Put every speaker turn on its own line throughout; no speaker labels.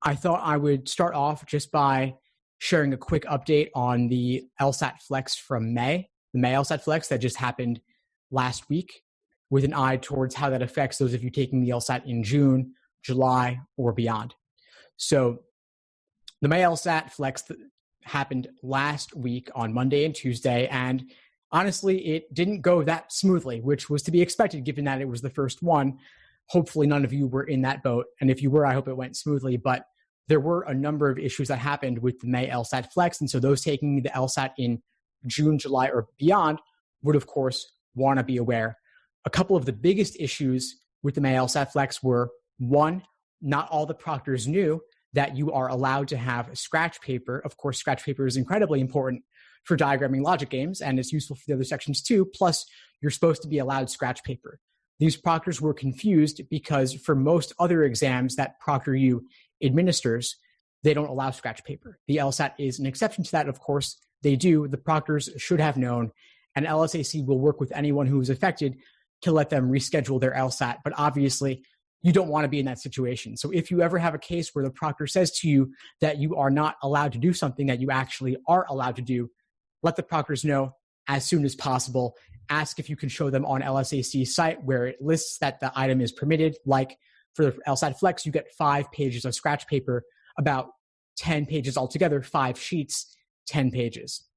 I thought I would start off just by sharing a quick update on the LSAT Flex from May, the May LSAT Flex that just happened last week, with an eye towards how that affects those of you taking the LSAT in June, July, or beyond. So the May LSAT Flex happened last week on Monday and Tuesday, and honestly, it didn't go that smoothly, which was to be expected given that it was the first one. Hopefully none of you were in that boat, and if you were, I hope it went smoothly, but there were a number of issues that happened with the May LSAT Flex, and so those taking the LSAT in June, July, or beyond would, of course, want to be aware. A couple of the biggest issues with the May LSAT Flex were, one, not all the proctors knew that you are allowed to have scratch paper. Of course, scratch paper is incredibly important for diagramming logic games, and it's useful for the other sections too. Plus, you're supposed to be allowed scratch paper. These proctors were confused because for most other exams that ProctorU administers, they don't allow scratch paper. The LSAT is an exception to that, of course. They do. The proctors should have known, and LSAC will work with anyone who is affected to let them reschedule their LSAT. But obviously, you don't want to be in that situation. So if you ever have a case where the proctor says to you that you are not allowed to do something that you actually are allowed to do, let the proctors know as soon as possible. Ask if you can show them on LSAC's site where it lists that the item is permitted. Like for the LSAT Flex, you get 5 pages of scratch paper, about 10 pages altogether, 5 sheets, 10 pages.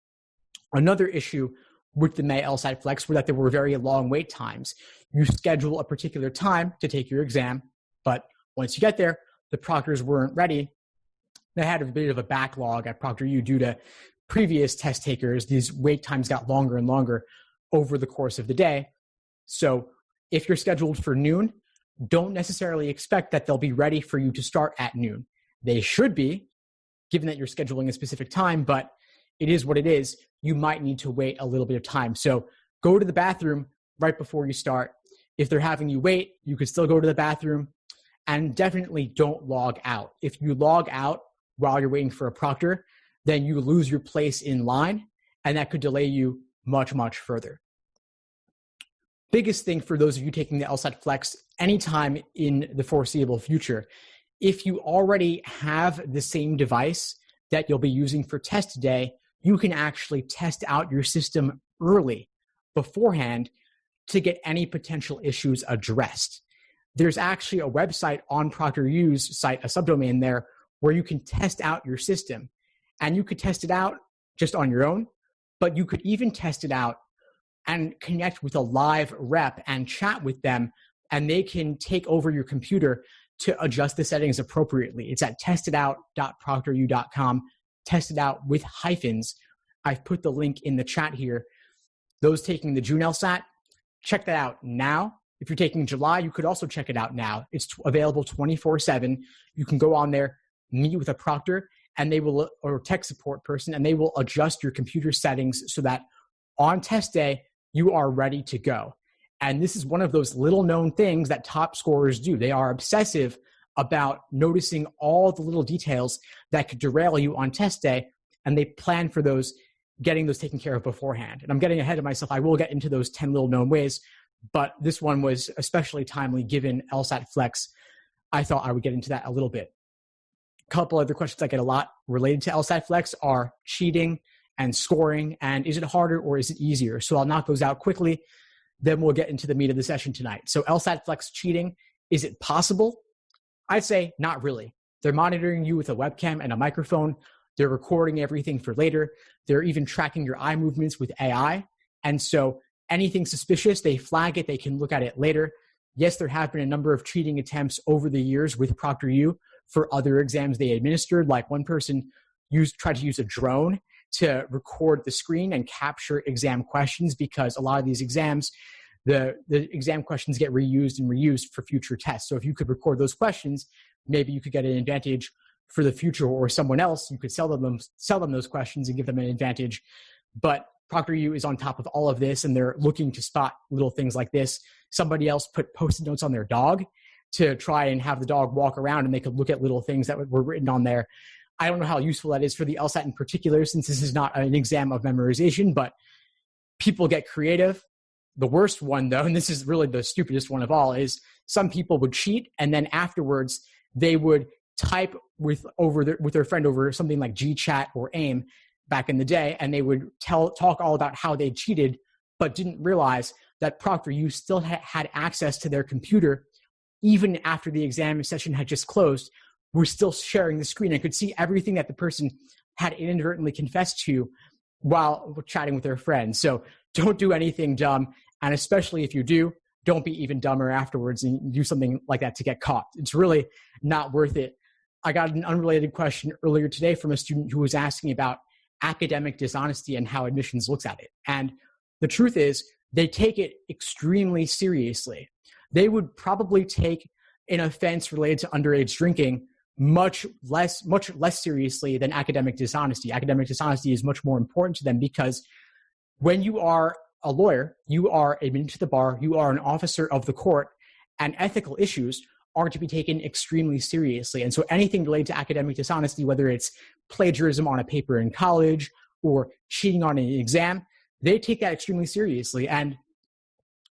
Another issue with the May LSAT Flex were that there were very long wait times. You schedule a particular time to take your exam, but once you get there, the proctors weren't ready. They had a bit of a backlog at ProctorU due to previous test takers. These wait times got longer and longer over the course of the day. So if you're scheduled for noon, don't necessarily expect that they'll be ready for you to start at noon. They should be, given that you're scheduling a specific time, but it is what it is. You might need to wait a little bit of time. So go to the bathroom right before you start. If they're having you wait, you could still go to the bathroom, and definitely don't log out. If you log out while you're waiting for a proctor, then you lose your place in line, and that could delay you much, much further. Biggest thing for those of you taking the LSAT Flex anytime in the foreseeable future, if you already have the same device that you'll be using for test day, you can actually test out your system early beforehand to get any potential issues addressed. There's actually a website on ProctorU's site, a subdomain there, where you can test out your system. And you could test it out just on your own, but you could even test it out and connect with a live rep and chat with them, and they can take over your computer to adjust the settings appropriately. It's at testedout.proctoru.com, test it out with hyphens. I've put the link in the chat here. Those taking the June LSAT, check that out now. If you're taking July, you could also check it out now. It's available 24/7. You can go on there, meet with a proctor, and they will, or tech support person, and they will adjust your computer settings so that on test day, you are ready to go. And this is one of those little known things that top scorers do. They are obsessive about noticing all the little details that could derail you on test day, and they plan for those, getting those taken care of beforehand. And I'm getting ahead of myself. I will get into those 10 little known ways, but this one was especially timely given LSAT Flex. I thought I would get into that a little bit. A couple other questions I get a lot related to LSAT Flex are cheating and scoring, and is it harder or is it easier? So I'll knock those out quickly, then we'll get into the meat of the session tonight. So LSAT Flex cheating, is it possible? I'd say not really. They're monitoring you with a webcam and a microphone. They're recording everything for later. They're even tracking your eye movements with AI. And so anything suspicious, they flag it. They can look at it later. Yes, there have been a number of cheating attempts over the years with ProctorU for other exams they administered. Like one person tried to use a drone to record the screen and capture exam questions, because a lot of these exams, the exam questions get reused and reused for future tests. So if you could record those questions, maybe you could get an advantage for the future, or someone else, you could sell them those questions and give them an advantage. But ProctorU is on top of all of this, and they're looking to spot little things like this. Somebody else put Post-it notes on their dog to try and have the dog walk around, and they could look at little things that were written on there. I don't know how useful that is for the LSAT in particular, since this is not an exam of memorization, but people get creative. The worst one, though, and this is really the stupidest one of all, is some people would cheat, and then afterwards they would type with their friend over something like GChat or AIM back in the day, and they would talk all about how they cheated, but didn't realize that Proctor, you still had access to their computer even after the exam session had just closed. We're still sharing the screen and could see everything that the person had inadvertently confessed to while chatting with their friends. So don't do anything dumb. And especially if you do, don't be even dumber afterwards and do something like that to get caught. It's really not worth it. I got an unrelated question earlier today from a student who was asking about academic dishonesty and how admissions looks at it. And the truth is, they take it extremely seriously. They would probably take an offense related to underage drinking much less seriously than academic dishonesty. Academic dishonesty is much more important to them because when you are a lawyer, you are admitted to the bar, you are an officer of the court, and ethical issues are to be taken extremely seriously. And so anything related to academic dishonesty, whether it's plagiarism on a paper in college or cheating on an exam, they take that extremely seriously. And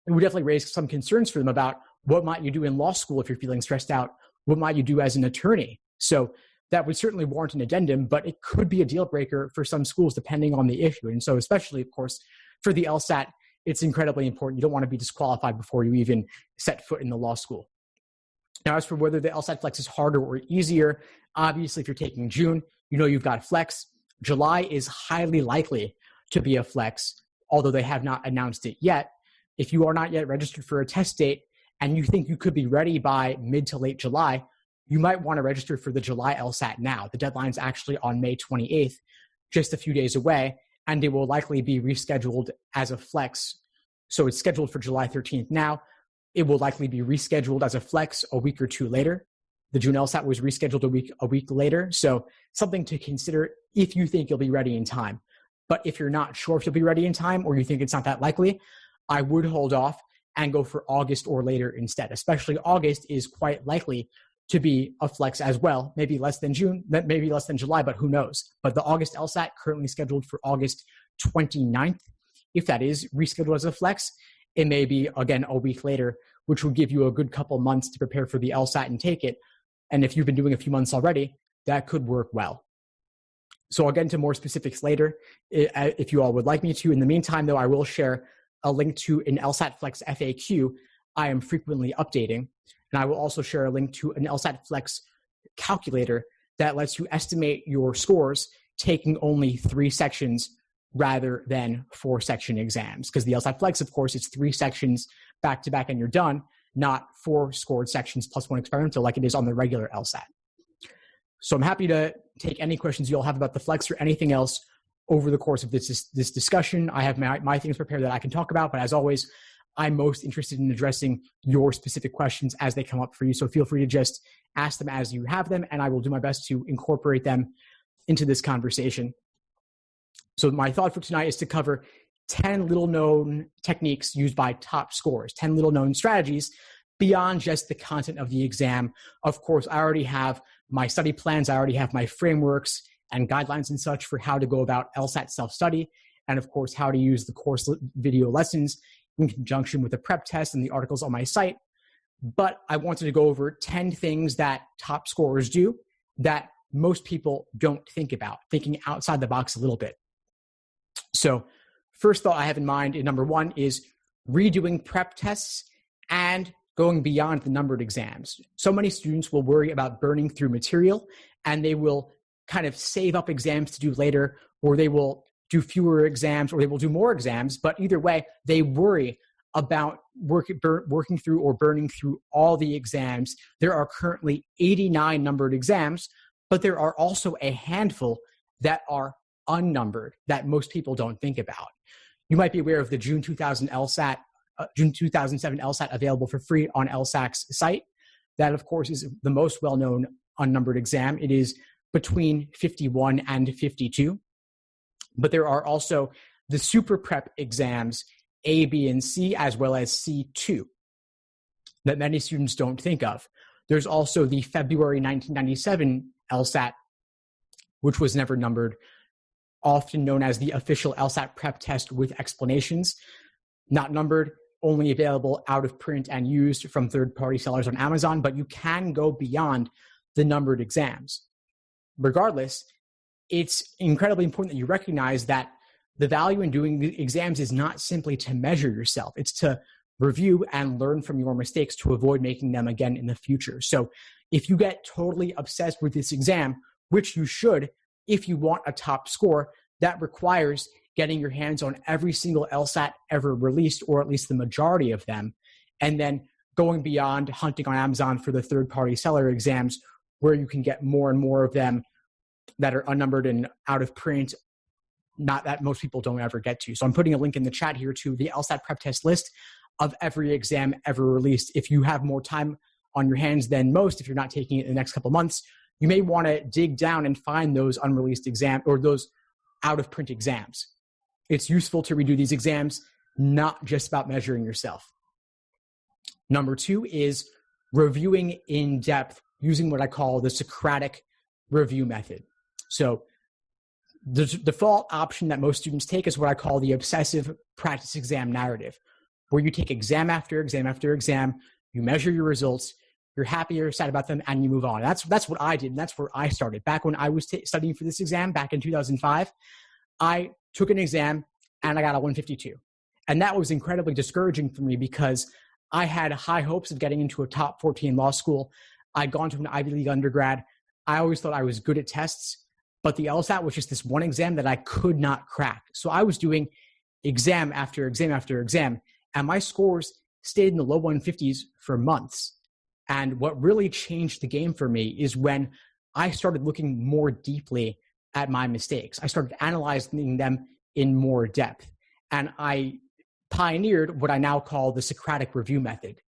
it would definitely raise some concerns for them about what might you do in law school if you're feeling stressed out? What might you do as an attorney? So that would certainly warrant an addendum, but it could be a deal breaker for some schools depending on the issue. And so especially, of course, for the LSAT, it's incredibly important. You don't want to be disqualified before you even set foot in the law school. Now, as for whether the LSAT Flex is harder or easier, obviously, if you're taking June, you know you've got Flex. July is highly likely to be a Flex, although they have not announced it yet. If you are not yet registered for a test date and you think you could be ready by mid to late July, you might want to register for the July LSAT now. The deadline's actually on May 28th, just a few days away, and it will likely be rescheduled as a Flex. So it's scheduled for July 13th now. It will likely be rescheduled as a Flex a week or two later. The June LSAT was rescheduled a week later. So something to consider if you think you'll be ready in time. But if you're not sure if you'll be ready in time or you think it's not that likely, I would hold off and go for August or later instead. Especially August is quite likely to be a Flex as well. Maybe less than June, maybe less than July, but who knows? But the August LSAT currently scheduled for August 29th. If that is rescheduled as a Flex, it may be, again, a week later, which will give you a good couple months to prepare for the LSAT and take it. And if you've been doing a few months already, that could work well. So I'll get into more specifics later if you all would like me to. In the meantime, though, I will share a link to an LSAT Flex FAQ I am frequently updating. And I will also share a link to an LSAT Flex calculator that lets you estimate your scores taking only 3 sections rather than 4-section exams. Because the LSAT Flex, of course, it's 3 sections back to back and you're done, not 4 scored sections plus 1 experimental like it is on the regular LSAT. So I'm happy to take any questions you'll have about the Flex or anything else over the course of this discussion. I have my things prepared that I can talk about, but as always, I'm most interested in addressing your specific questions as they come up for you. So feel free to just ask them as you have them, and I will do my best to incorporate them into this conversation. So my thought for tonight is to cover 10 little-known techniques used by top scorers, 10 little-known strategies beyond just the content of the exam. Of course, I already have my study plans. I already have my frameworks and guidelines and such for how to go about LSAT self-study, and of course, how to use the course video lessons in conjunction with the prep test and the articles on my site. But I wanted to go over 10 things that top scorers do that most people don't think about, thinking outside the box a little bit. So first thought I have in mind, number 1, is redoing prep tests and going beyond the numbered exams. So many students will worry about burning through material, and they will kind of save up exams to do later, or they will do fewer exams, or they will do more exams. But either way, they worry about working through or burning through all the exams. There are currently 89 numbered exams, but there are also a handful that are unnumbered that most people don't think about. You might be aware of the June 2007 LSAT available for free on LSAC's site. That, of course, is the most well-known unnumbered exam. It is between 51 and 52. But there are also the super prep exams, A, B, and C, as well as C2, that many students don't think of. There's also the February 1997 LSAT, which was never numbered, often known as the official LSAT prep test with explanations. Not numbered, only available out of print and used from third-party sellers on Amazon, but you can go beyond the numbered exams. Regardless, it's incredibly important that you recognize that the value in doing the exams is not simply to measure yourself. It's to review and learn from your mistakes to avoid making them again in the future. So if you get totally obsessed with this exam, which you should if you want a top score, that requires getting your hands on every single LSAT ever released, or at least the majority of them, and then going beyond hunting on Amazon for the third-party seller exams, where you can get more and more of them that are unnumbered and out of print, not that most people don't ever get to. So I'm putting a link in the chat here to the LSAT prep test list of every exam ever released. If you have more time on your hands than most, if you're not taking it in the next couple of months, you may want to dig down and find those unreleased exams or those out-of-print exams. It's useful to redo these exams, not just about measuring yourself. Number 2 is reviewing in depth using what I call the Socratic review method. So the default option that most students take is what I call the obsessive practice exam narrative, where you take exam after exam after exam, you measure your results, you're happy or sad about them, and you move on. That's what I did, and that's where I started. Back when I was studying for this exam back in 2005, I took an exam and I got a 152. And that was incredibly discouraging for me because I had high hopes of getting into a top 14 law school. I'd gone to an Ivy League undergrad. I always thought I was good at tests, but the LSAT was just this one exam that I could not crack. So I was doing exam after exam after exam, and my scores stayed in the low 150s for months. And what really changed the game for me is when I started looking more deeply at my mistakes. I started analyzing them in more depth. And I pioneered what I now call the Socratic review method.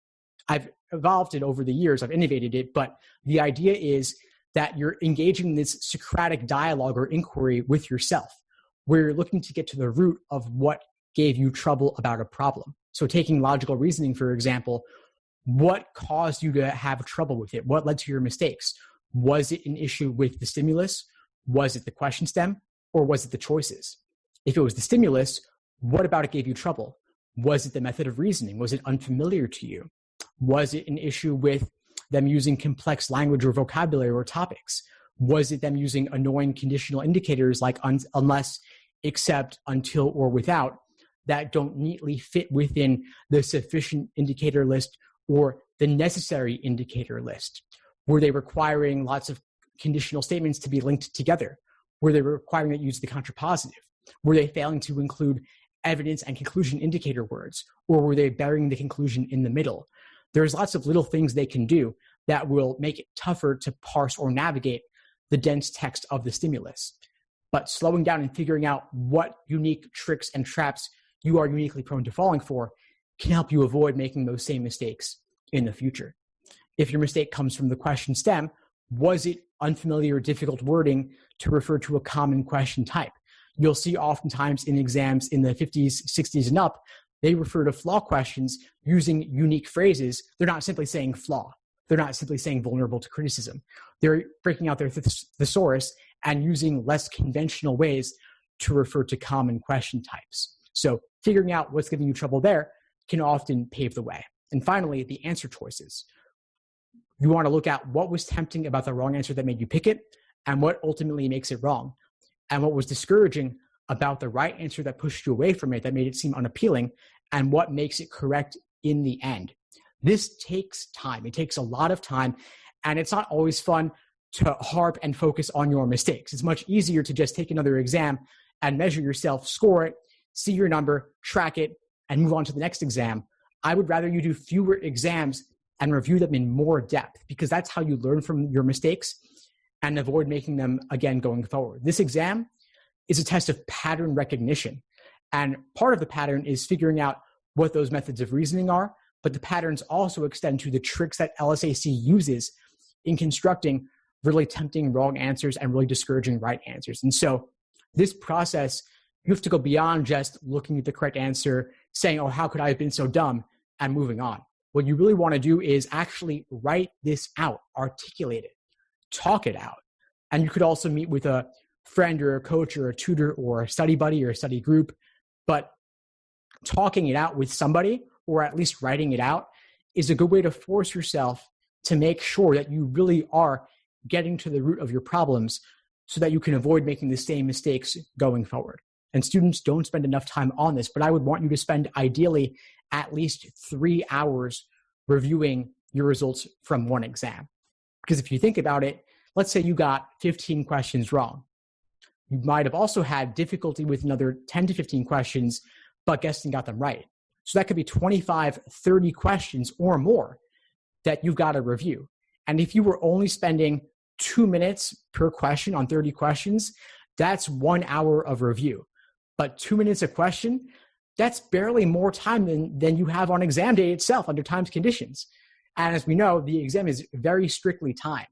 I've evolved it over the years. I've innovated it. But the idea is that you're engaging in this Socratic dialogue or inquiry with yourself, where you're looking to get to the root of what gave you trouble about a problem. So taking logical reasoning, for example, what caused you to have trouble with it? What led to your mistakes? Was it an issue with the stimulus? Was it the question stem? Or was it the choices? If it was the stimulus, what about it gave you trouble? Was it the method of reasoning? Was it unfamiliar to you? Was it an issue with them using complex language or vocabulary or topics? Was it them using annoying conditional indicators like unless, except, until, or without that don't neatly fit within the sufficient indicator list or the necessary indicator list? Were they requiring lots of conditional statements to be linked together? Were they requiring that you use the contrapositive? Were they failing to include evidence and conclusion indicator words? Or were they burying the conclusion in the middle? There's lots of little things they can do that will make it tougher to parse or navigate the dense text of the stimulus. But slowing down and figuring out what unique tricks and traps you are uniquely prone to falling for can help you avoid making those same mistakes in the future. If your mistake comes from the question stem, was it unfamiliar or difficult wording to refer to a common question type? You'll see oftentimes in exams in the 50s, 60s, and up, they refer to flaw questions using unique phrases. They're not simply saying flaw. They're not simply saying vulnerable to criticism. They're breaking out their thesaurus and using less conventional ways to refer to common question types. So figuring out what's giving you trouble there can often pave the way. And finally, the answer choices. You want to look at what was tempting about the wrong answer that made you pick it and what ultimately makes it wrong. And what was discouraging about the right answer that pushed you away from it, that made it seem unappealing, and what makes it correct in the end. This takes time. It takes a lot of time, and it's not always fun to harp and focus on your mistakes. It's much easier to just take another exam and measure yourself, score it, see your number, track it, and move on to the next exam. I would rather you do fewer exams and review them in more depth, because that's how you learn from your mistakes and avoid making them again going forward. This exam is a test of pattern recognition. And part of the pattern is figuring out what those methods of reasoning are, but the patterns also extend to the tricks that LSAC uses in constructing really tempting wrong answers and really discouraging right answers. And so this process, you have to go beyond just looking at the correct answer, saying, oh, how could I have been so dumb, and moving on. What you really want to do is actually write this out, articulate it, talk it out. And you could also meet with a friend or a coach or a tutor or a study buddy or a study group, but talking it out with somebody, or at least writing it out, is a good way to force yourself to make sure that you really are getting to the root of your problems so that you can avoid making the same mistakes going forward. And students don't spend enough time on this, but I would want you to spend ideally at least 3 hours reviewing your results from one exam. Because if you think about it, let's say you got 15 questions wrong. You might have also had difficulty with another 10 to 15 questions, but guessed and got them right. So that could be 25, 30 questions or more that you've got to review. And if you were only spending 2 minutes per question on 30 questions, that's 1 hour of review. But 2 minutes a question, that's barely more time than you have on exam day itself under timed conditions. And as we know, the exam is very strictly timed.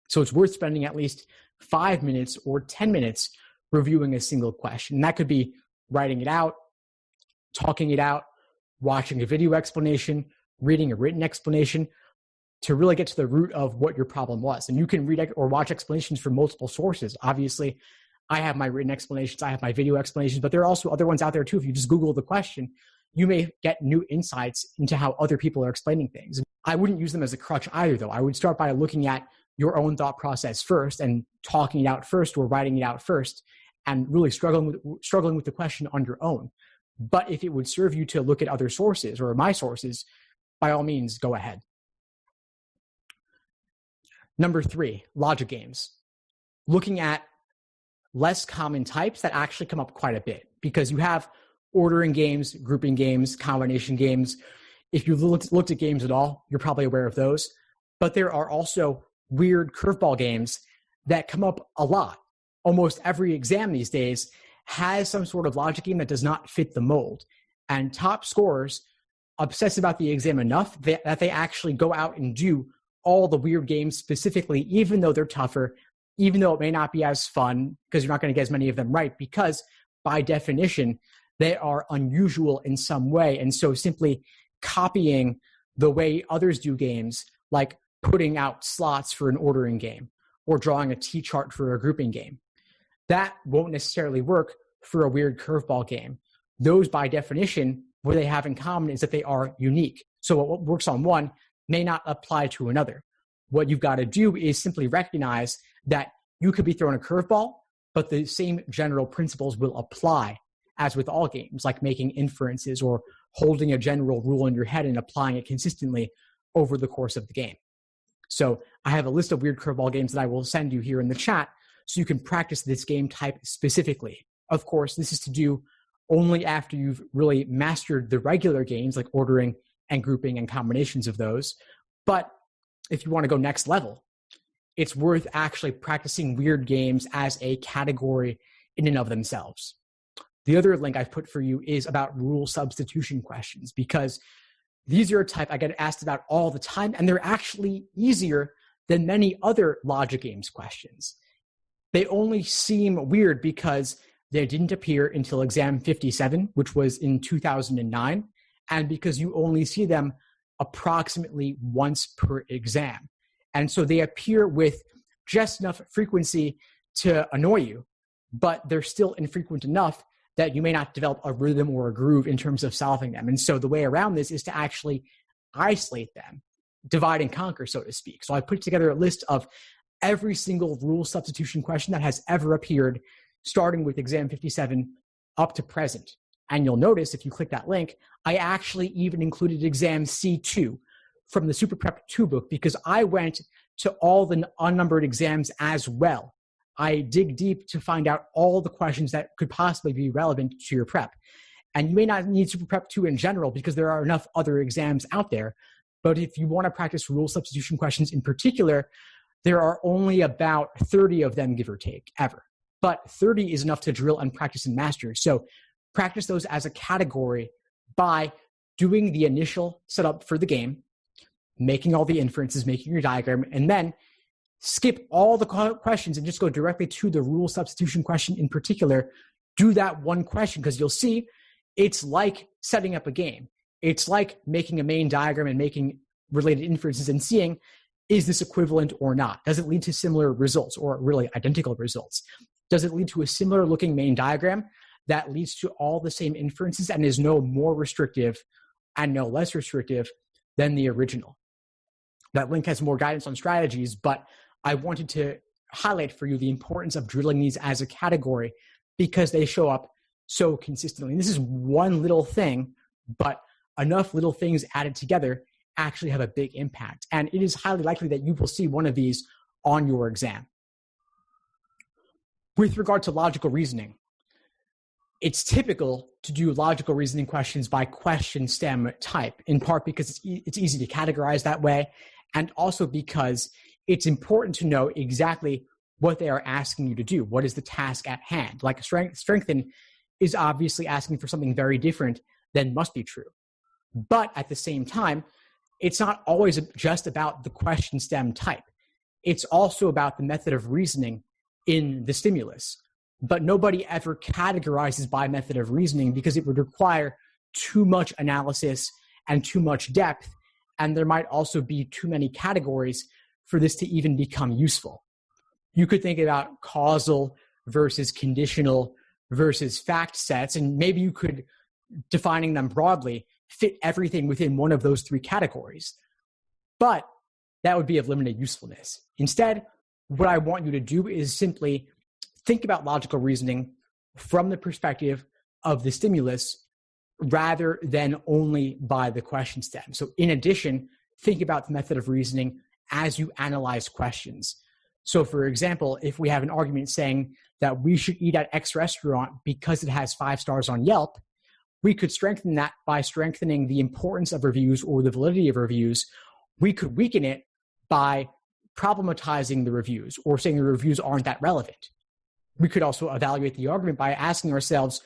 So it's worth spending at least 5 minutes or 10 minutes reviewing a single question. And that could be writing it out, talking it out, watching a video explanation, reading a written explanation to really get to the root of what your problem was. And you can read or watch explanations from multiple sources. Obviously, I have my written explanations, I have my video explanations, but there are also other ones out there too. If you just Google the question, you may get new insights into how other people are explaining things. I wouldn't use them as a crutch either, though. I would start by looking at your own thought process first and talking it out first or writing it out first and really struggling with the question on your own. But if it would serve you to look at other sources or my sources, by all means, go ahead. Number 3, logic games. Looking at less common types that actually come up quite a bit because you have ordering games, grouping games, combination games. If you've looked at games at all, you're probably aware of those. But there are also weird curveball games that come up a lot. Almost every exam these days has some sort of logic game that does not fit the mold. And top scorers obsess about the exam enough that they actually go out and do all the weird games specifically, even though they're tougher, even though it may not be as fun because you're not going to get as many of them right, because by definition, they are unusual in some way. And so simply copying the way others do games, like putting out slots for an ordering game or drawing a T-chart for a grouping game, that won't necessarily work for a weird curveball game. Those, by definition, what they have in common is that they are unique. So what works on one may not apply to another. What you've got to do is simply recognize that you could be thrown a curveball, but the same general principles will apply as with all games, like making inferences or holding a general rule in your head and applying it consistently over the course of the game. So I have a list of weird curveball games that I will send you here in the chat so you can practice this game type specifically. Of course, this is to do only after you've really mastered the regular games like ordering and grouping and combinations of those. But if you want to go next level, it's worth actually practicing weird games as a category in and of themselves. The other link I've put for you is about rule substitution questions, because these are a type I get asked about all the time, and they're actually easier than many other logic games questions. They only seem weird because they didn't appear until exam 57, which was in 2009, and because you only see them approximately once per exam. And so they appear with just enough frequency to annoy you, but they're still infrequent enough that you may not develop a rhythm or a groove in terms of solving them. And so the way around this is to actually isolate them, divide and conquer, so to speak. So I put together a list of every single rule substitution question that has ever appeared, starting with exam 57 up to present. And you'll notice if you click that link, I actually even included exam C2 from the Super Prep 2 book because I went to all the unnumbered exams as well. I dig deep to find out all the questions that could possibly be relevant to your prep. And you may not need Super Prep 2 in general because there are enough other exams out there. But if you want to practice rule substitution questions in particular, there are only about 30 of them, give or take, ever. But 30 is enough to drill and practice and master. So practice those as a category by doing the initial setup for the game, making all the inferences, making your diagram, and then skip all the questions and just go directly to the rule substitution question in particular. Do that one question because you'll see it's like setting up a game. It's like making a main diagram and making related inferences and seeing, is this equivalent or not? Does it lead to similar results or really identical results? Does it lead to a similar looking main diagram that leads to all the same inferences and is no more restrictive and no less restrictive than the original? That link has more guidance on strategies, but I wanted to highlight for you the importance of drilling these as a category because they show up so consistently. And this is one little thing, but enough little things added together actually have a big impact. And it is highly likely that you will see one of these on your exam. With regard to logical reasoning, it's typical to do logical reasoning questions by question stem type, in part because it's easy to categorize that way, and also because it's important to know exactly what they are asking you to do. What is the task at hand? Like strengthen is obviously asking for something very different than must be true. But at the same time, it's not always just about the question stem type. It's also about the method of reasoning in the stimulus. But nobody ever categorizes by method of reasoning because it would require too much analysis and too much depth. And there might also be too many categories for this to even become useful. You could think about causal versus conditional versus fact sets, and maybe you could, defining them broadly, fit everything within one of those three categories. But that would be of limited usefulness. Instead, what I want you to do is simply think about logical reasoning from the perspective of the stimulus rather than only by the question stem. So in addition, think about the method of reasoning as you analyze questions. So for example, if we have an argument saying that we should eat at X restaurant because it has 5 stars on Yelp, we could strengthen that by strengthening the importance of reviews or the validity of reviews. We could weaken it by problematizing the reviews or saying the reviews aren't that relevant. We could also evaluate the argument by asking ourselves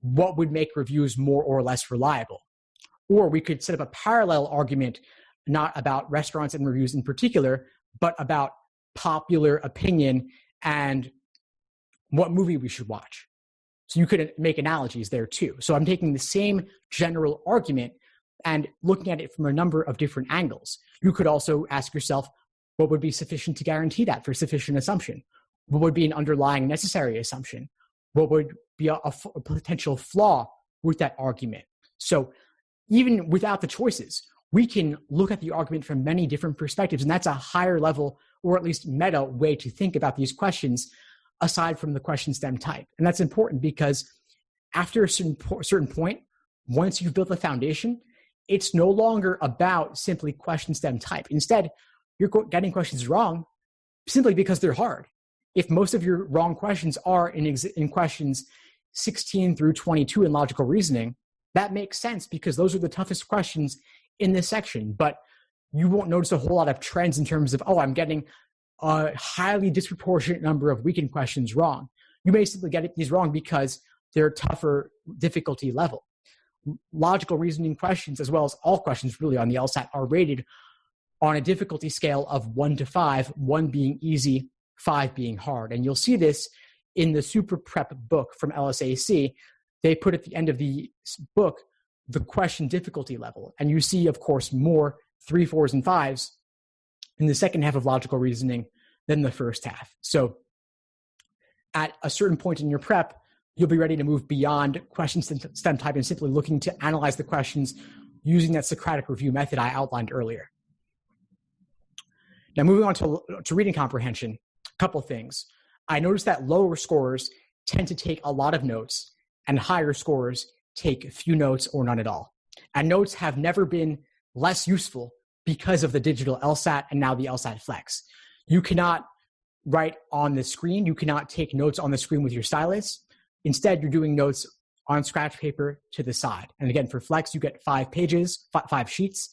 what would make reviews more or less reliable. Or we could set up a parallel argument, not about restaurants and reviews in particular, but about popular opinion and what movie we should watch. So you could make analogies there too. So I'm taking the same general argument and looking at it from a number of different angles. You could also ask yourself, what would be sufficient to guarantee that for sufficient assumption? What would be an underlying necessary assumption? What would be a potential flaw with that argument? So even without the choices, we can look at the argument from many different perspectives, and that's a higher level, or at least meta way to think about these questions aside from the question stem type. And that's important because after a certain point, once you've built the foundation, it's no longer about simply question stem type. Instead, you're getting questions wrong simply because they're hard. If most of your wrong questions are in questions 16 through 22 in logical reasoning, that makes sense because those are the toughest questions in this section. But you won't notice a whole lot of trends in terms of, I'm getting a highly disproportionate number of weakened questions wrong. You may simply get these wrong because they're tougher difficulty level. Logical reasoning questions, as well as all questions really on the LSAT, are rated on a difficulty scale of 1 to 5, 1 being easy, 5 being hard. And you'll see this in the Super Prep book from LSAC. They put at the end of the book the question difficulty level. And you see, of course, more 3, 4s, and 5s in the second half of logical reasoning than the first half. So at a certain point in your prep, you'll be ready to move beyond question stem type and simply looking to analyze the questions using that Socratic review method I outlined earlier. Now, moving on to reading comprehension, a couple of things. I noticed that lower scorers tend to take a lot of notes and higher scorers take few notes or none at all. And notes have never been less useful because of the digital LSAT and now the LSAT Flex. You cannot write on the screen. You cannot take notes on the screen with your stylus. Instead, you're doing notes on scratch paper to the side. And again, for Flex, you get 5 pages, 5 sheets.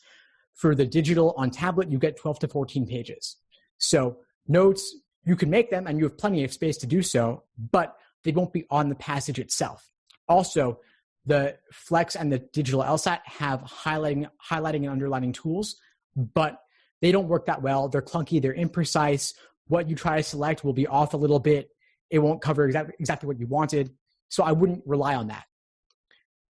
For the digital on tablet, you get 12 to 14 pages. So notes, you can make them and you have plenty of space to do so, but they won't be on the passage itself. Also, the Flex and the digital LSAT have highlighting and underlining tools, but they don't work that well. They're clunky, they're imprecise. What you try to select will be off a little bit. It won't cover exactly what you wanted. So I wouldn't rely on that.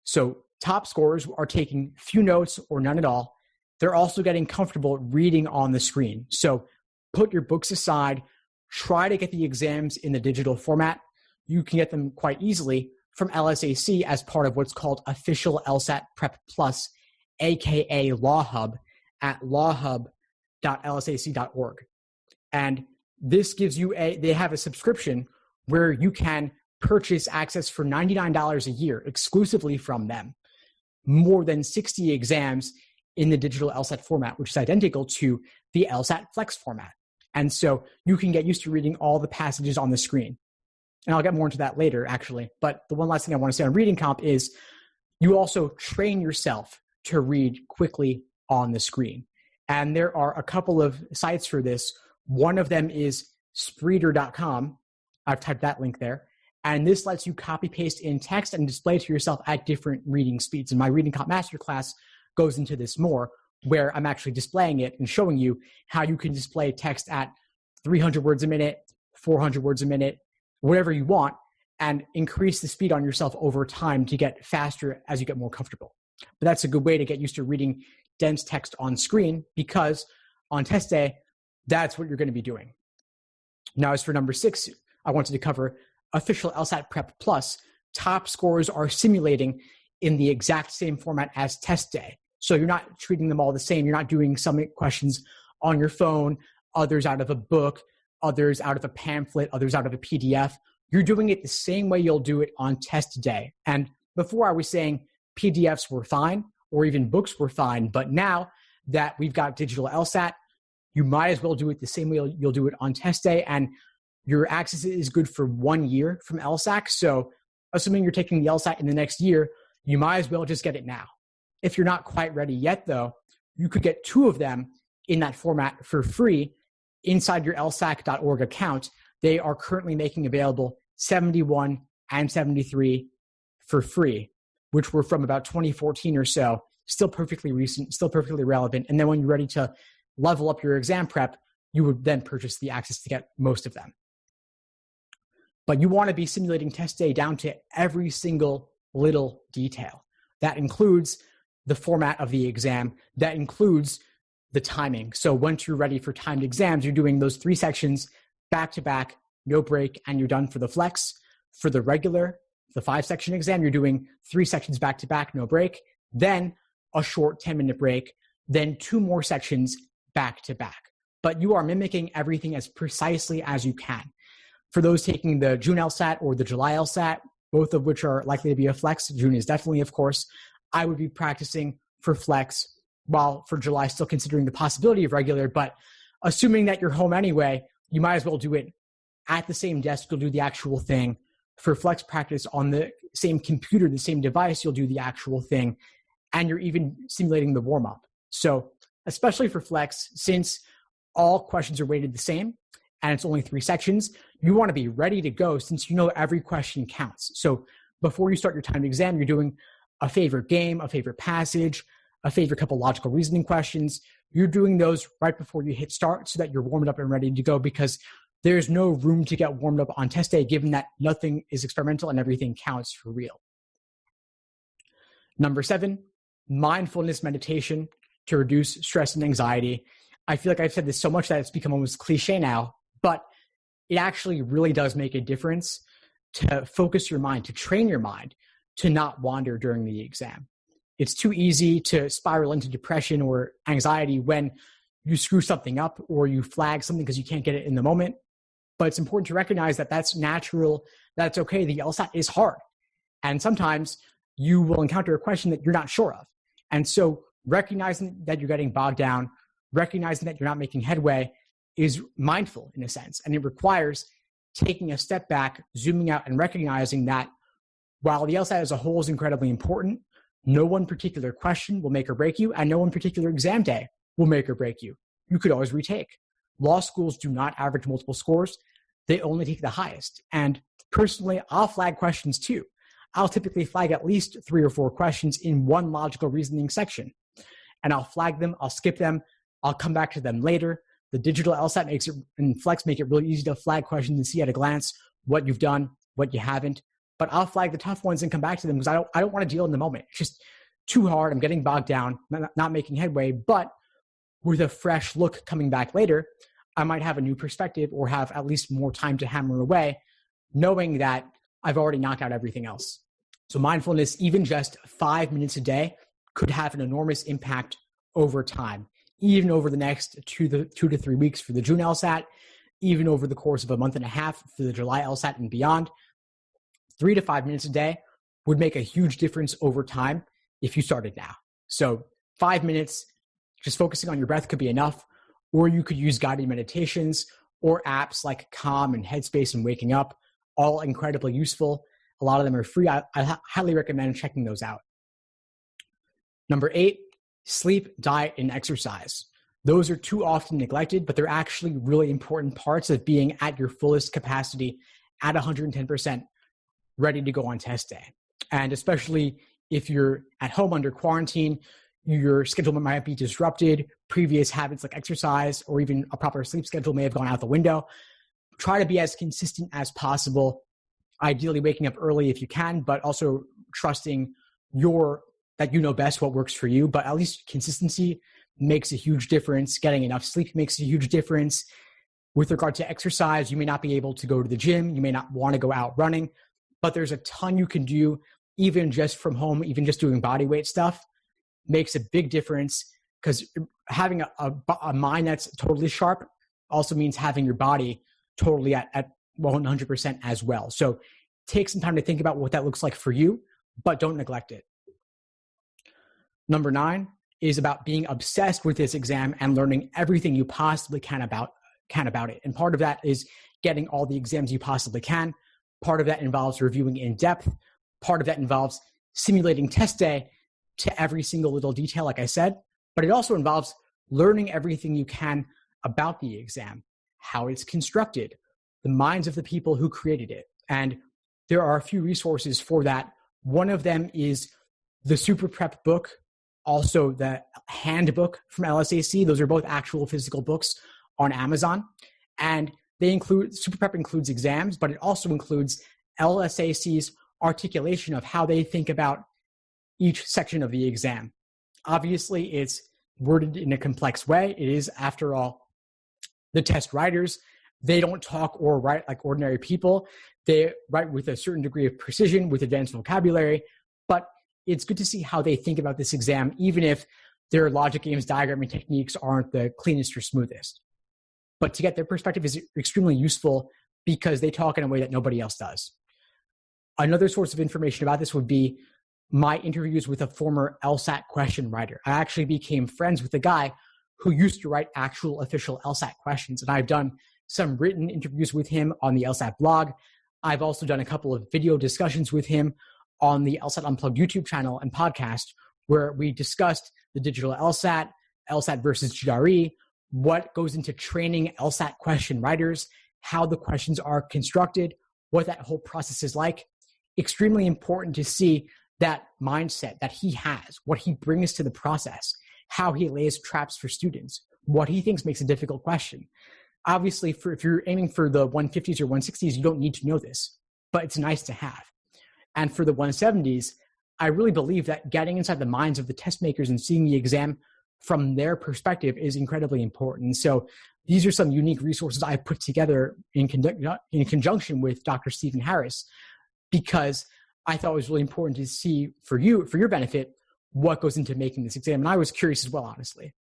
So top scorers are taking few notes or none at all. They're also getting comfortable reading on the screen. So put your books aside, try to get the exams in the digital format. You can get them quite easily from LSAC as part of what's called Official LSAT Prep Plus, aka Law Hub, at lawhub.lsac.org. And this gives you they have a subscription where you can purchase access for $99 a year exclusively from them. More than 60 exams in the digital LSAT format, which is identical to the LSAT Flex format. And so you can get used to reading all the passages on the screen. And I'll get more into that later, actually. But the one last thing I want to say on Reading Comp is you also train yourself to read quickly on the screen. And there are a couple of sites for this. One of them is Spreeder.com. I've typed that link there. And this lets you copy paste in text and display to yourself at different reading speeds. And my Reading Comp Masterclass goes into this more, where I'm actually displaying it and showing you how you can display text at 300 words a minute, 400 words a minute, whatever you want, and increase the speed on yourself over time to get faster as you get more comfortable. But that's a good way to get used to reading dense text on screen, because on test day, that's what you're going to be doing. Now, as for number 6, I wanted to cover Official LSAT Prep Plus. Top scores are simulating in the exact same format as test day. So you're not treating them all the same. You're not doing some questions on your phone, others out of a book, others out of a pamphlet, others out of a PDF. You're doing it the same way you'll do it on test day. And before I was saying PDFs were fine, or even books were fine, but now that we've got digital LSAT, you might as well do it the same way you'll do it on test day. And your access is good for 1 year from LSAC. So assuming you're taking the LSAT in the next year, you might as well just get it now. If you're not quite ready yet, though, you could get 2 of them in that format for free inside your lsac.org account. They are currently making available 71 and 73 for free, which were from about 2014 or so. Still perfectly recent, still perfectly relevant. And then when you're ready to level up your exam prep, you would then purchase the access to get most of them. But you want to be simulating test day down to every single little detail. That includes the format of the exam. That includes the timing. So once you're ready for timed exams, you're doing those 3 sections back to back, no break, and you're done for the flex. For the regular, the 5-section exam, you're doing 3 sections back to back, no break, then a short 10-minute break, then 2 more sections back to back. But you are mimicking everything as precisely as you can. For those taking the June LSAT or the July LSAT, both of which are likely to be a flex, June is definitely, of course, I would be practicing for flex, while for July still considering the possibility of regular. But assuming that you're home anyway, you might as well do it at the same desk. You'll do the actual thing. For flex practice on the same computer, the same device, you'll do the actual thing. And you're even simulating the warm-up. So especially for flex, since all questions are weighted the same, and it's only 3 sections, you want to be ready to go since you know every question counts. So before you start your timed exam, you're doing a favorite game, a favorite passage, a favorite couple logical reasoning questions. You're doing those right before you hit start so that you're warmed up and ready to go, because there's no room to get warmed up on test day, given that nothing is experimental and everything counts for real. Number 7, mindfulness meditation to reduce stress and anxiety. I feel like I've said this so much that it's become almost cliche now, but it actually really does make a difference to focus your mind, to train your mind to not wander during the exam. It's too easy to spiral into depression or anxiety when you screw something up or you flag something because you can't get it in the moment. But it's important to recognize that that's natural, that's okay. The LSAT is hard. And sometimes you will encounter a question that you're not sure of. And so recognizing that you're getting bogged down, recognizing that you're not making headway is mindful in a sense. And it requires taking a step back, zooming out, and recognizing that while the LSAT as a whole is incredibly important, no one particular question will make or break you, and no one particular exam day will make or break you. You could always retake. Law schools do not average multiple scores. They only take the highest. And personally, I'll flag questions too. I'll typically flag at least 3 or 4 questions in one logical reasoning section. And I'll flag them, I'll skip them, I'll come back to them later. The digital LSAT makes it, and Flex make it really easy to flag questions and see at a glance what you've done, what you haven't. But I'll flag the tough ones and come back to them because I don't want to deal in the moment. It's just too hard. I'm getting bogged down, not making headway. But with a fresh look coming back later, I might have a new perspective or have at least more time to hammer away, knowing that I've already knocked out everything else. So mindfulness, even just 5 minutes a day, could have an enormous impact over time, even over the next 2 to 3 weeks for the June LSAT, even over the course of a month and a half for the July LSAT and beyond. 3 to 5 minutes a day would make a huge difference over time if you started now. So 5 minutes, just focusing on your breath could be enough, or you could use guided meditations or apps like Calm and Headspace and Waking Up, all incredibly useful. A lot of them are free. I highly recommend checking those out. Number 8, sleep, diet, and exercise. Those are too often neglected, but they're actually really important parts of being at your fullest capacity at 110%, ready to go on test day. And especially if you're at home under quarantine, your schedule might be disrupted. Previous habits like exercise or even a proper sleep schedule may have gone out the window. Try to be as consistent as possible, ideally waking up early if you can, but also trusting that you know best what works for you. But at least consistency makes a huge difference. Getting enough sleep makes a huge difference. With regard to exercise, you may not be able to go to the gym. You may not want to go out running, but there's a ton you can do even just from home, even just doing body weight stuff makes a big difference, because having a mind that's totally sharp also means having your body totally at 100% as well. So take some time to think about what that looks like for you, but don't neglect it. Number 9 is about being obsessed with this exam and learning everything you possibly can about it. And part of that is getting all the exams you possibly can. Part of that involves reviewing in depth. Part of that involves simulating test day to every single little detail, like I said, but it also involves learning everything you can about the exam, how it's constructed, the minds of the people who created it. And there are a few resources for that. One of them is the Super Prep book, also the handbook from LSAC. Those are both actual physical books on Amazon. And Super Prep includes exams, but it also includes LSAC's articulation of how they think about each section of the exam. Obviously, it's worded in a complex way. It is, after all, the test writers. They don't talk or write like ordinary people. They write with a certain degree of precision, with advanced vocabulary, but it's good to see how they think about this exam, even if their logic games, diagramming techniques aren't the cleanest or smoothest. But to get their perspective is extremely useful because they talk in a way that nobody else does. Another source of information about this would be my interviews with a former LSAT question writer. I actually became friends with a guy who used to write actual official LSAT questions, and I've done some written interviews with him on the LSAT blog. I've also done a couple of video discussions with him on the LSAT Unplugged YouTube channel and podcast, where we discussed the digital LSAT, LSAT versus GRE, what goes into training LSAT question writers, how the questions are constructed, what that whole process is like. Extremely important to see that mindset that he has, what he brings to the process, how he lays traps for students, what he thinks makes a difficult question. Obviously, if you're aiming for the 150s or 160s, you don't need to know this, but it's nice to have. And for the 170s, I really believe that getting inside the minds of the test makers and seeing the exam from their perspective is incredibly important. So these are some unique resources I put together in conjunction with Dr. Stephen Harris, because I thought it was really important to see for your benefit, what goes into making this exam. And I was curious as well, honestly.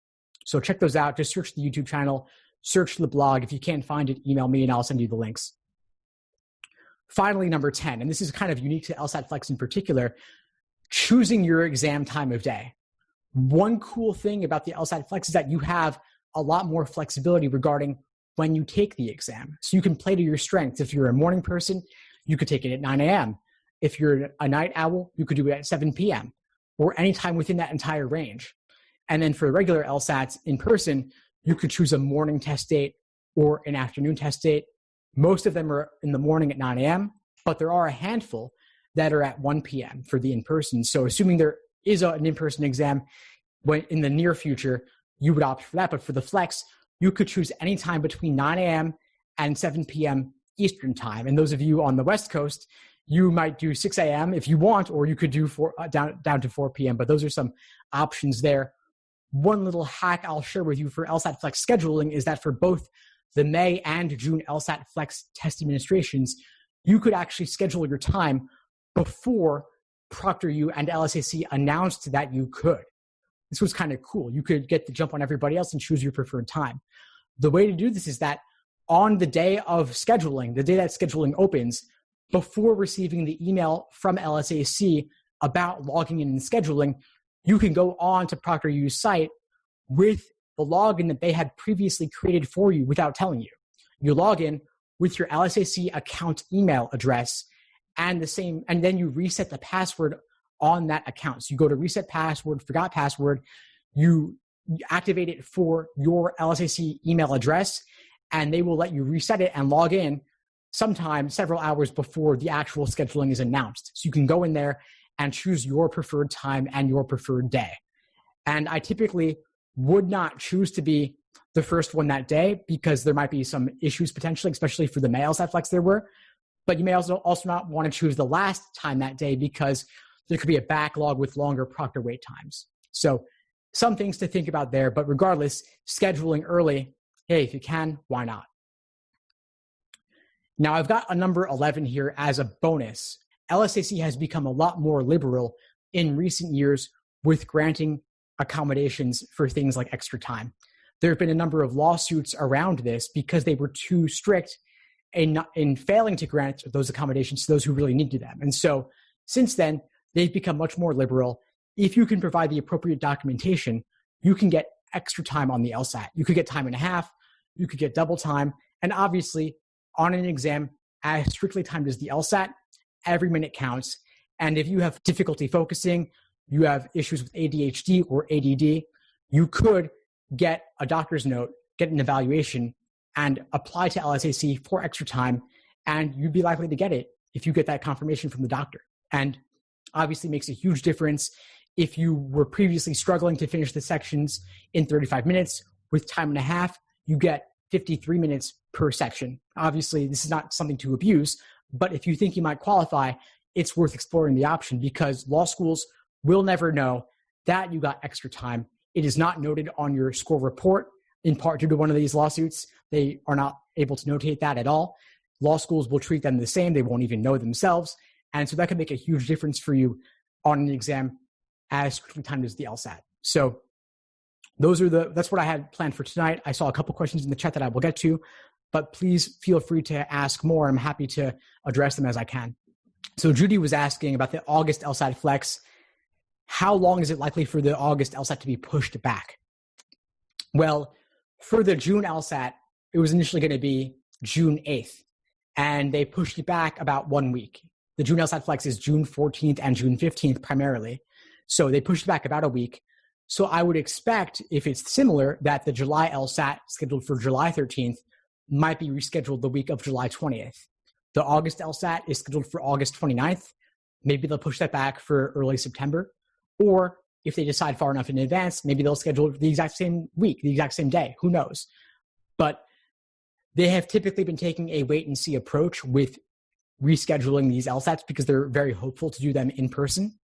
So check those out. Just search the YouTube channel, search the blog. If you can't find it, email me and I'll send you the links. Finally, number 10, and this is kind of unique to LSAT Flex in particular, choosing your exam time of day. One cool thing about the LSAT Flex is that you have a lot more flexibility regarding when you take the exam. So you can play to your strengths. If you're a morning person, you could take it at 9 a.m. If you're a night owl, you could do it at 7 p.m. or anytime within that entire range. And then for regular LSATs in person, you could choose a morning test date or an afternoon test date. Most of them are in the morning at 9 a.m., but there are a handful that are at 1 p.m. for the in-person. So assuming there is an in-person exam in the near future, you would opt for that. But for the Flex, you could choose any time between 9 a.m. and 7 p.m. Eastern time. And those of you on the West Coast, you might do 6 a.m. if you want, or you could do down to 4 p.m. But those are some options there. One little hack I'll share with you for LSAT Flex scheduling is that for both the May and June LSAT Flex test administrations, you could actually schedule your time before ProctorU and LSAC announced that you could. This was kind of cool. You could get the jump on everybody else and choose your preferred time. The way to do this is that on the day of scheduling, the day that scheduling opens, before receiving the email from LSAC about logging in and scheduling, you can go on to ProctorU's site with the login that they had previously created for you without telling you. You log in with your LSAC account email address and then you reset the password on that account. So you go to reset password, forgot password, you activate it for your LSAC email address, and they will let you reset it and log in sometime several hours before the actual scheduling is announced. So you can go in there and choose your preferred time and your preferred day. And I typically would not choose to be the first one that day because there might be some issues potentially, especially for the male LSAT Flex there were. But you may also not want to choose the last time that day because there could be a backlog with longer proctor wait times. So some things to think about there, but regardless, scheduling early, hey, if you can, why not? Now I've got a number 11 here as a bonus. LSAC has become a lot more liberal in recent years with granting accommodations for things like extra time. There have been a number of lawsuits around this because they were too strict in failing to grant those accommodations to those who really needed them. And so since then, they've become much more liberal. If you can provide the appropriate documentation, you can get extra time on the LSAT. You could get time and a half, you could get double time, and obviously on an exam as strictly timed as the LSAT, every minute counts. And if you have difficulty focusing, you have issues with ADHD or ADD, you could get a doctor's note, get an evaluation, and apply to LSAC for extra time, and you'd be likely to get it if you get that confirmation from the doctor. And obviously makes a huge difference if you were previously struggling to finish the sections in 35 minutes. With time and a half, you get 53 minutes per section. Obviously, this is not something to abuse, but if you think you might qualify, it's worth exploring the option because law schools will never know that you got extra time. It is not noted on your score report, in part due to one of these lawsuits. They are not able to notate that at all. Law schools will treat them the same. They won't even know themselves. And so that can make a huge difference for you on an exam as strictly timed as the LSAT. So that's what I had planned for tonight. I saw a couple questions in the chat that I will get to, but please feel free to ask more. I'm happy to address them as I can. So Judy was asking about the August LSAT Flex. How long is it likely for the August LSAT to be pushed back? Well, for the June LSAT, it was initially going to be June 8th, and they pushed it back about 1 week. The June LSAT Flex is June 14th and June 15th primarily. So they pushed it back about a week. So I would expect, if it's similar, that the July LSAT scheduled for July 13th might be rescheduled the week of July 20th. The August LSAT is scheduled for August 29th. Maybe they'll push that back for early September. Or if they decide far enough in advance, maybe they'll schedule the exact same week, the exact same day. Who knows? But they have typically been taking a wait-and-see approach with rescheduling these LSATs because they're very hopeful to do them in person.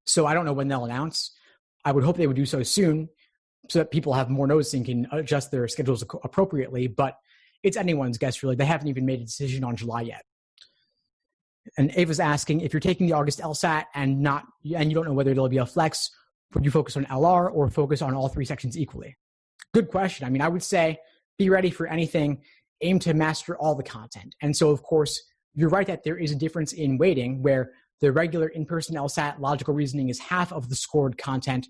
So I don't know when they'll announce. I would hope they would do so soon so that people have more notice and can adjust their schedules appropriately. But it's anyone's guess, really. They haven't even made a decision on July yet. And Ava's asking, if you're taking the August LSAT and you don't know whether it'll be a flex, would you focus on LR or focus on all three sections equally? Good question. I mean, I would say be ready for anything, aim to master all the content. And so, of course, you're right that there is a difference in weighting where the regular in-person LSAT logical reasoning is half of the scored content.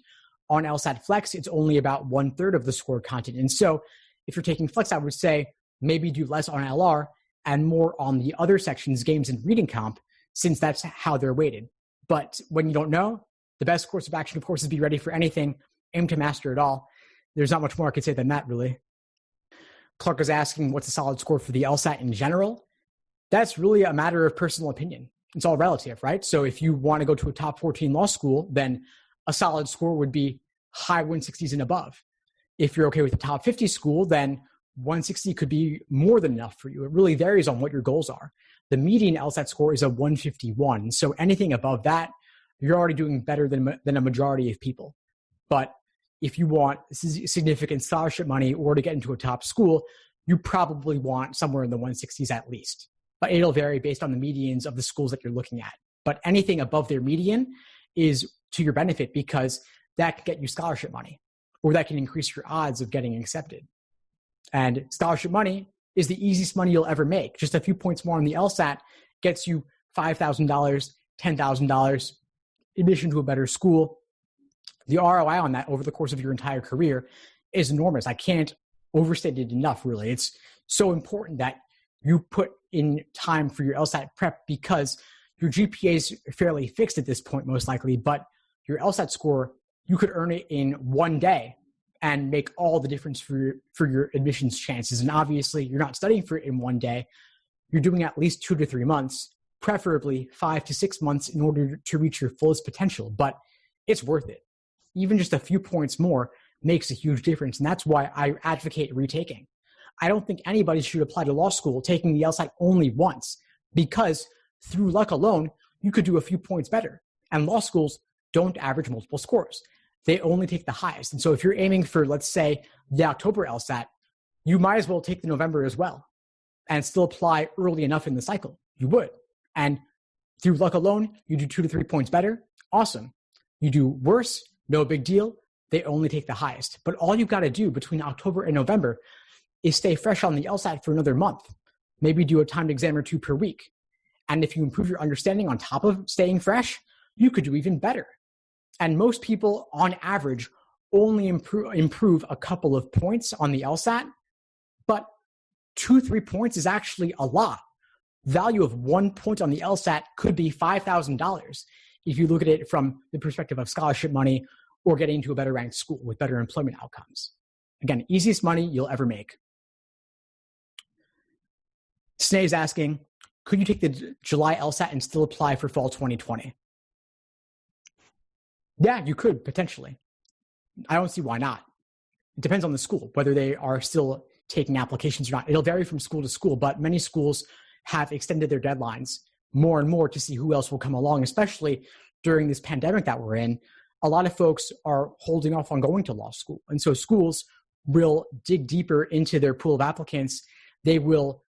On LSAT Flex, it's only about 1/3 of the scored content. And so if you're taking Flex, I would say maybe do less on LR and more on the other sections, games and reading comp, since that's how they're weighted. But when you don't know, the best course of action, of course, is be ready for anything, aim to master it all. There's not much more I could say than that, really. Clark is asking, what's a solid score for the LSAT in general? That's really a matter of personal opinion. It's all relative, right? So if you want to go to a top 14 law school, then a solid score would be high 160s and above. If you're okay with a top 50 school, then 160 could be more than enough for you. It really varies on what your goals are. The median LSAT score is a 151. So anything above that, you're already doing better than a majority of people. But if you want significant scholarship money or to get into a top school, you probably want somewhere in the 160s at least. But it'll vary based on the medians of the schools that you're looking at. But anything above their median is to your benefit because that can get you scholarship money or that can increase your odds of getting accepted. And scholarship money is the easiest money you'll ever make. Just a few points more on the LSAT gets you $5,000, $10,000, admission to a better school. The ROI on that over the course of your entire career is enormous. I can't overstate it enough, really. It's so important that you put in time for your LSAT prep, because your GPA is fairly fixed at this point, most likely, but your LSAT score, you could earn it in one day and make all the difference for your admissions chances. And obviously, you're not studying for it in one day. You're doing at least 2 to 3 months, preferably 5 to 6 months in order to reach your fullest potential. But it's worth it. Even just a few points more makes a huge difference. And that's why I advocate retaking. I don't think anybody should apply to law school taking the LSAT only once, because through luck alone, you could do a few points better. And law schools don't average multiple scores. They only take the highest. And so if you're aiming for, let's say, the October LSAT, you might as well take the November as well and still apply early enough in the cycle. You would. And through luck alone, you do 2 to 3 points better. Awesome. You do worse, no big deal. They only take the highest. But all you've got to do between October and November is stay fresh on the LSAT for another month. Maybe do a timed exam or 2 per week. And if you improve your understanding on top of staying fresh, you could do even better. And most people, on average, only improve a couple of points on the LSAT, but 2-3 points is actually a lot. Value of 1 point on the LSAT could be $5,000 if you look at it from the perspective of scholarship money or getting into a better ranked school with better employment outcomes. Again, easiest money you'll ever make. Snay is asking, could you take the July LSAT and still apply for fall 2020? Yeah, you could, potentially. I don't see why not. It depends on the school, whether they are still taking applications or not. It'll vary from school to school, but many schools have extended their deadlines more and more to see who else will come along, especially during this pandemic that we're in. A lot of folks are holding off on going to law school. And so schools will dig deeper into their pool of applicants. They will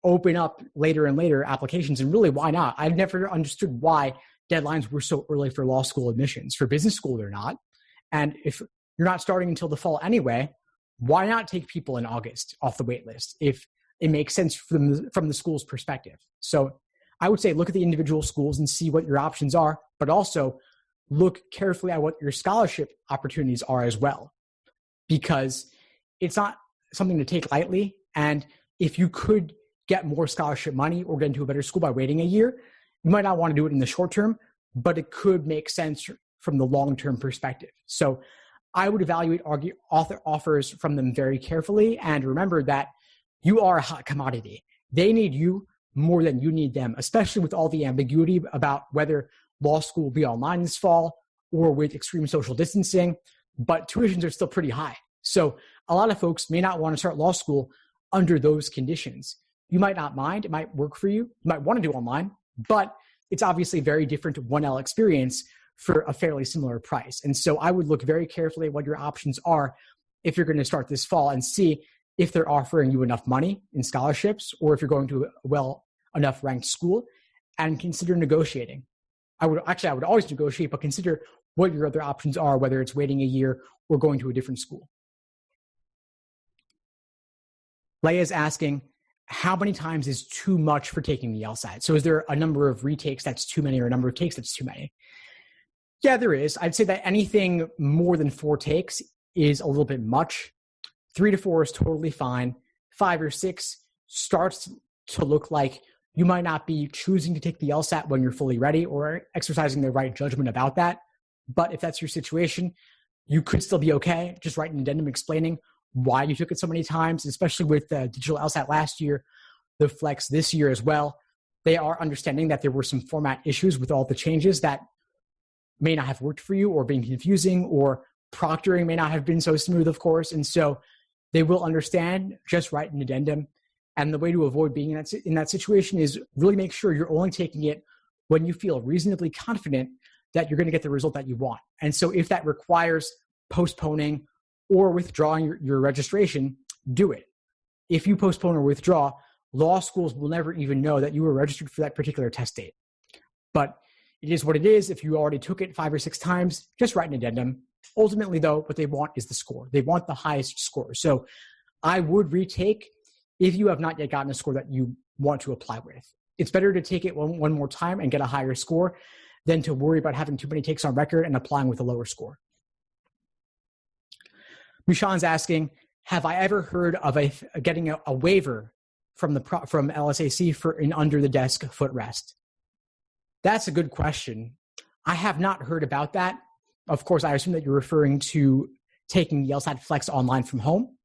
open up later and later applications. And really, why not? I've never understood why deadlines were so early for law school admissions. For business school, they're not. And if you're not starting until the fall anyway, why not take people in August off the wait list if it makes sense from the school's perspective? So I would say look at the individual schools and see what your options are, but also look carefully at what your scholarship opportunities are as well, because it's not something to take lightly. And if you could get more scholarship money or get into a better school by waiting a year, you might not want to do it in the short term, but it could make sense from the long-term perspective. So I would evaluate offers from them very carefully. And remember that you are a hot commodity. They need you more than you need them, especially with all the ambiguity about whether law school will be online this fall or with extreme social distancing, but tuitions are still pretty high. So a lot of folks may not want to start law school under those conditions. You might not mind. It might work for you. You might want to do online, but it's obviously a very different 1L experience for a fairly similar price. And so I would look very carefully at what your options are if you're going to start this fall and see if they're offering you enough money in scholarships or if you're going to a well enough ranked school, and consider negotiating. I would always negotiate, but consider what your other options are, whether it's waiting a year or going to a different school. Leia's asking, how many times is too much for taking the LSAT? So is there a number of retakes that's too many or a number of takes that's too many? Yeah, there is. I'd say that anything more than 4 takes is a little bit much. 3 to 4 is totally fine. 5 or 6 starts to look like you might not be choosing to take the LSAT when you're fully ready or exercising the right judgment about that. But if that's your situation, you could still be okay. Just write an addendum explaining why you took it so many times, especially with the digital LSAT last year, the Flex this year as well. They are understanding that there were some format issues with all the changes that may not have worked for you or been confusing, or proctoring may not have been so smooth, of course. And so they will understand. Just write an addendum. And the way to avoid being in that situation is really make sure you're only taking it when you feel reasonably confident that you're going to get the result that you want. And so if that requires postponing or withdrawing your registration, do it. If you postpone or withdraw, law schools will never even know that you were registered for that particular test date. But it is what it is. If you already took it 5 or 6 times, just write an addendum. Ultimately, though, what they want is the score. They want the highest score. So I would retake if you have not yet gotten a score that you want to apply with. It's better to take it one more time and get a higher score than to worry about having too many takes on record and applying with a lower score. Mishan's asking, have I ever heard of getting a waiver from LSAC for an under the desk footrest? That's a good question. I have not heard about that. Of course, I assume that you're referring to taking the LSAT Flex online from home.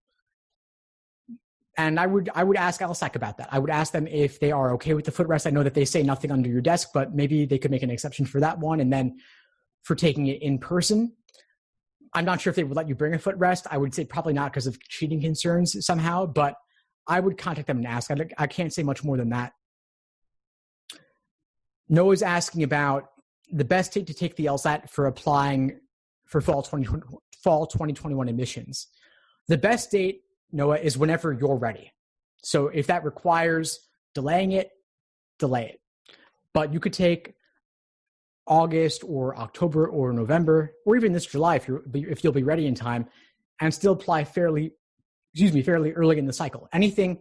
And I would ask LSAC about that. I would ask them if they are okay with the footrest. I know that they say nothing under your desk, but maybe they could make an exception for that one. And then for taking it in person, I'm not sure if they would let you bring a footrest. I would say probably not because of cheating concerns somehow, but I would contact them and ask. I can't say much more than that. Noah's asking about the best date to take the LSAT for applying for fall 2021 admissions. The best date, Noah, is whenever you're ready. So if that requires delaying it, delay it. But you could take August or October or November, or even this July if you'll be ready in time, and still apply fairly early in the cycle. Anything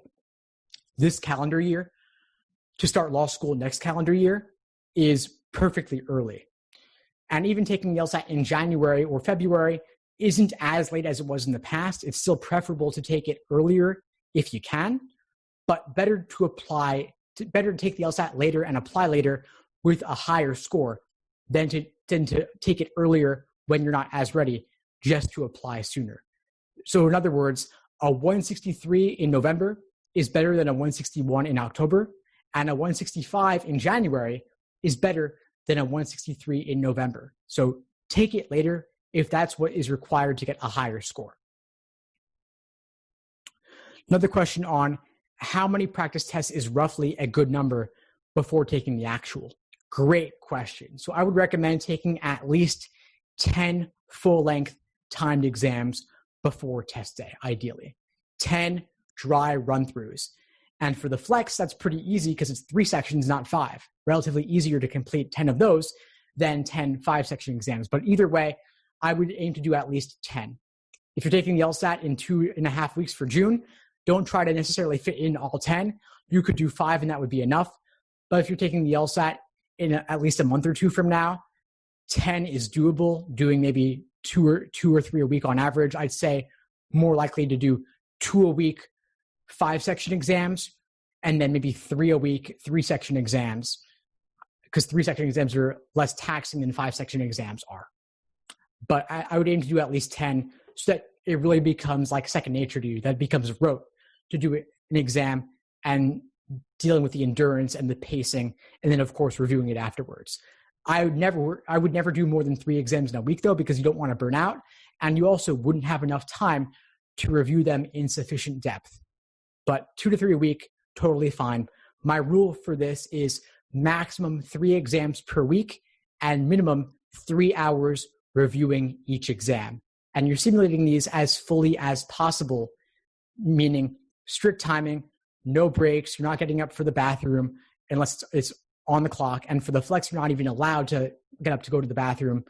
this calendar year to start law school next calendar year is perfectly early. And even taking the LSAT in January or February isn't as late as it was in the past. It's still preferable to take it earlier if you can, but better to take the LSAT later and apply later with a higher score than to take it earlier when you're not as ready just to apply sooner. So in other words, a 163 in November is better than a 161 in October, and a 165 in January is better than a 163 in November. So take it later if that's what is required to get a higher score. Another question on how many practice tests is roughly a good number before taking the actual? Great question. So I would recommend taking at least 10 full-length timed exams before test day, ideally. 10 dry run-throughs. And for the flex, that's pretty easy because it's 3 sections, not 5. Relatively easier to complete 10 of those than 10 5-section exams. But either way, I would aim to do at least 10. If you're taking the LSAT in 2.5 weeks for June, don't try to necessarily fit in all 10. You could do 5 and that would be enough. But if you're taking the LSAT in at least a month or 2 from now, 10 is doable, doing maybe two or three a week on average. I'd say more likely to do 2 a week 5-section exams, and then maybe 3 a week 3-section exams, because 3-section exams are less taxing than 5-section exams are. But I would aim to do at least 10 so that it really becomes like second nature to you. That becomes rote to do an exam and dealing with the endurance and the pacing, and then of course reviewing it afterwards. I would never do more than 3 exams in a week though, because you don't want to burn out, and you also wouldn't have enough time to review them in sufficient depth. But 2 to 3 a week, totally fine. My rule for this is maximum 3 exams per week and minimum 3 hours reviewing each exam. And you're simulating these as fully as possible, meaning strict timing, no breaks. You're not getting up for the bathroom unless it's on the clock. And for the flex, you're not even allowed to get up to go to the bathroom.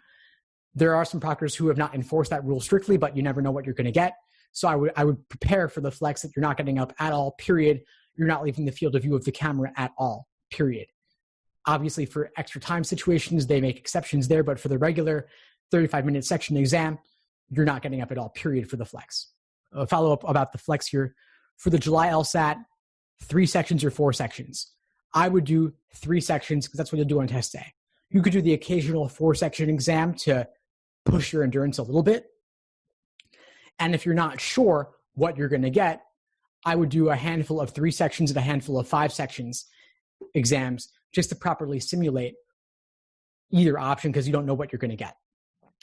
There are some proctors who have not enforced that rule strictly, but you never know what you're going to get. So I would prepare for the flex that you're not getting up at all, period. You're not leaving the field of view of the camera at all, period. Obviously, for extra time situations, they make exceptions there, but for the regular 35-minute section exam, you're not getting up at all, period, for the flex. A follow-up about the flex here. For the July LSAT, 3 sections or 4 sections. I would do 3 sections because that's what you'll do on test day. You could do the occasional 4-section exam to push your endurance a little bit. And if you're not sure what you're going to get, I would do a handful of 3 sections and a handful of 5 sections exams just to properly simulate either option because you don't know what you're going to get.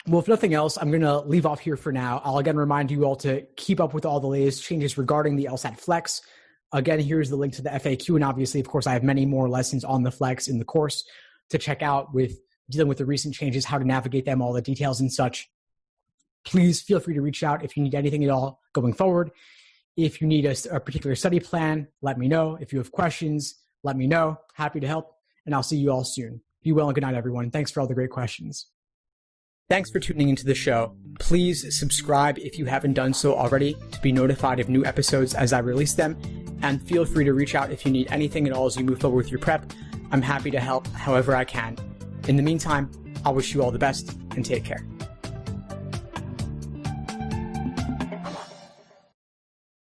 Well, if nothing else, I'm going to leave off here for now. I'll again remind you all to keep up with all the latest changes regarding the LSAT Flex. Again, here's the link to the FAQ. And obviously, of course, I have many more lessons on the Flex in the course to check out with dealing with the recent changes, how to navigate them, all the details and such. Please feel free to reach out if you need anything at all going forward. If you need a particular study plan, let me know. If you have questions, let me know. Happy to help. And I'll see you all soon. Be well and good night, everyone. Thanks for all the great questions. Thanks for tuning into the show. Please subscribe if you haven't done so already to be notified of new episodes as I release them. and feel free to reach out if you need anything at all as you move forward with your prep. I'm happy to help however I can. In the meantime, I'll wish you all the best and take care.